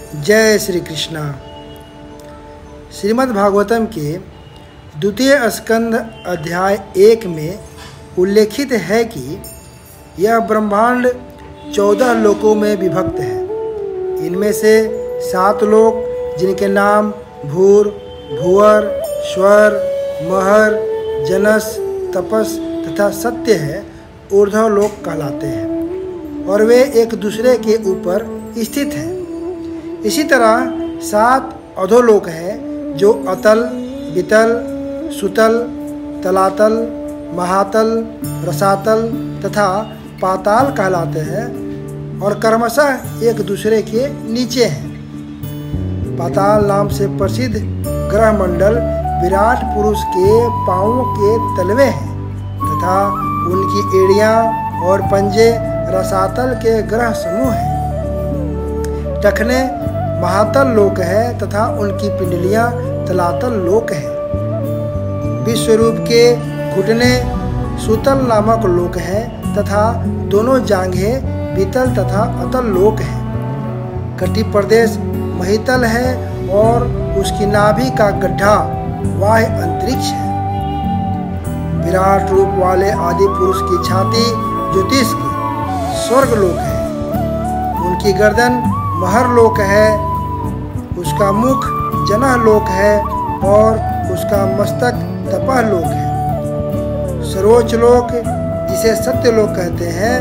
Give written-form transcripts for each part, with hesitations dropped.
जय श्री कृष्णा। श्रीमद् भागवतम के द्वितीय स्कंध अध्याय 1 में उल्लेखित है कि यह ब्रह्मांड 14 लोकों में विभक्त है। इनमें से 7 लोक जिनके नाम भूर, भुवर, स्वर, महर, जनस, तपस तथा सत्य है, ऊर्ध्व लोक कहलाते हैं और वे एक दूसरे के ऊपर स्थित हैं। इसी तरह 7 अधोलोक हैं जो अतल, वितल, सुतल, तलातल, महातल, रसातल तथा पाताल कहलाते हैं और क्रमशः एक दूसरे के नीचे हैं। पाताल नाम से प्रसिद्ध ग्रह मंडल विराट पुरुष के पांवों के तलवे हैं तथा उनकी एड़ियां और पंजे रसातल के ग्रह समूह हैं। टखने महातल लोक है तथा उनकी पिंडलियां तलातल लोक है। विश्वरूप के घुटने सुतल नामक लोक है तथा दोनों जांघें वितल तथा अतल लोक है। कटि प्रदेश महितल है और उसकी नाभि का गड्ढा वाह्य अंतरिक्ष है। विराट रूप वाले आदि पुरुष की छाती ज्योतिष की स्वर्ग लोक है। उनकी गर्दन महर लोक है, उसका मुख जनह लोक है और उसका मस्तक तपह लोक है। सर्वोच्च लोक जिसे सत्य लोक कहते हैं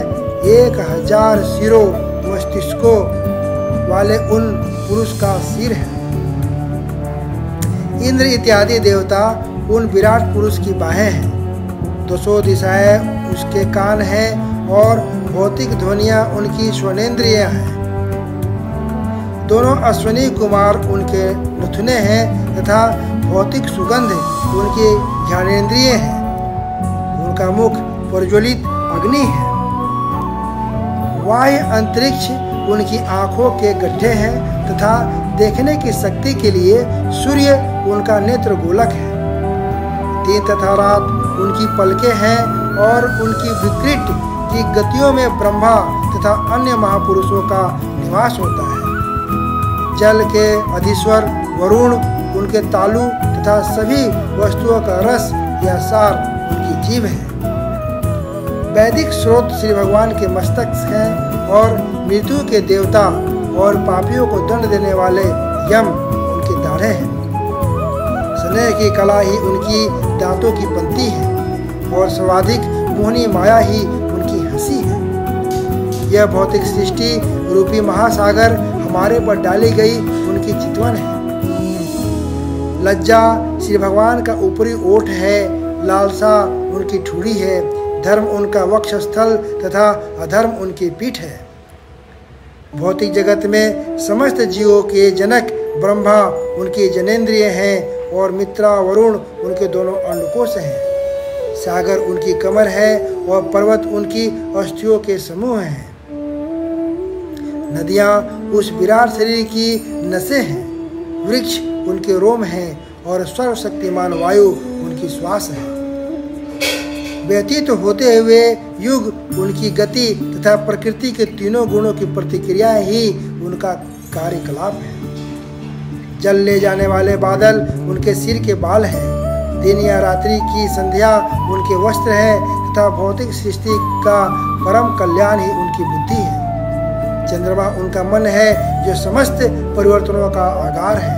1000 सिरों मस्तिष्कों वाले उन पुरुष का सिर है। इंद्र इत्यादि देवता उन विराट पुरुष की बाहें हैं। 200 दिशाएं उसके कान हैं और भौतिक ध्वनियां उनकी श्वनेन्द्रियां हैं। दोनों अश्वनी कुमार उनके नथुने हैं तथा भौतिक सुगंध उनकी ज्ञानेन्द्रिय हैं। उनका मुख प्रज्वलित अग्नि है। वाह्य अंतरिक्ष उनकी आंखों के गड्ढे हैं तथा देखने की शक्ति के लिए सूर्य उनका नेत्र गोलक है। दिन तथा रात उनकी पलकें हैं और उनकी विकृत की गतियों में ब्रह्मा तथा अन्य महापुरुषों का निवास होता है। जल के अधीश्वर वरुण उनके तालु तथा सभी वस्तुओं का रस या सार उनकी जीभ है। वैदिक स्रोत श्री भगवान के मस्तक हैं और मृत्यु के देवता और पापियों को दंड देने वाले यम उनकी दाढ़ें हैं। स्नेह की कला ही उनकी दांतों की पंक्ति है और सर्वाधिक मोहनी माया ही उनकी हंसी है। यह भौतिक सृष्टि रूपी महासागर हमारे पर डाली गई उनकी चितवन है। लज्जा श्री भगवान का ऊपरी ओठ है, लालसा उनकी ठुड़ी है, धर्म उनका वक्षस्थल तथा अधर्म उनकी पीठ है। भौतिक जगत में समस्त जीवों के जनक ब्रह्मा उनकी जनेन्द्रिय हैं और मित्रा वरुण उनके दोनों अंडकोश हैं। सागर उनकी कमर है और पर्वत उनकी अस्थियों के समूह हैं। नदियां उस विराट शरीर की नसें हैं। वृक्ष उनके रोम हैं और सर्वशक्तिमान वायु उनकी श्वास है। व्यतीत होते हुए युग उनकी गति तथा प्रकृति के तीनों गुणों की प्रतिक्रियाएं ही उनका कार्यकलाप है। जल ले जाने वाले बादल उनके सिर के बाल हैं। दिन या रात्रि की संध्या उनके वस्त्र हैं तथा भौतिक सृष्टि का परम कल्याण ही उनकी बुद्धि है। चंद्रमा उनका मन है जो समस्त परिवर्तनों का आधार है।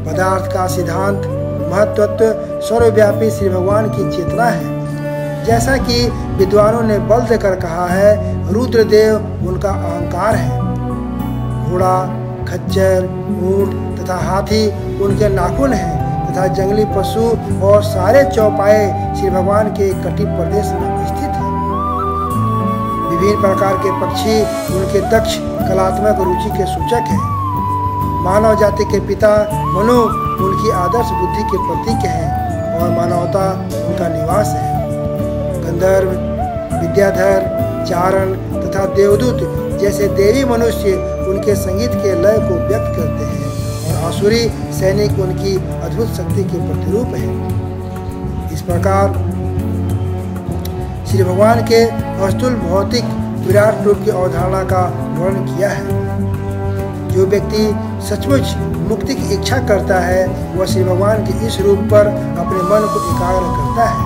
पदार्थ का सिद्धांत महत्त्व सर्वव्यापी श्री भगवान की चेतना है। जैसा कि विद्वानों ने बल देकर कहा है, रुद्रदेव उनका अहंकार है। घोड़ा, खच्चर, ऊंट तथा हाथी उनके नाखून हैं तथा जंगली पशु और सारे चौपाए श्री भगवान के कटि प्रदेश में स्थित हैं। विभिन्न प्रकार के पक्षी उनके दक्ष कलात्मक रुचि के सूचक हैं। मानव जाति के पिता मनु उनकी आदर्श बुद्धि के प्रतीक हैं और मानवता उनका निवास है। गंधर्व, विद्याधर, चारण तथा देवदूत जैसे देवी मनुष्य उनके संगीत के लय को व्यक्त करते हैं और आसुरी सैनिक उनकी अद्भुत शक्ति के प्रतिरूप हैं। इस प्रकार श्री भगवान के अस्तुल भौतिक विराट रूप की अवधारणा का वर्णन किया है। जो व्यक्ति सचमुच मुक्ति की इच्छा करता है वह श्री भगवान के इस रूप पर अपने मन को एकाग्र करता है,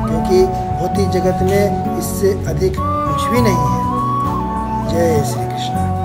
क्योंकि भौतिक जगत में इससे अधिक कुछ भी नहीं है। जय श्री कृष्ण।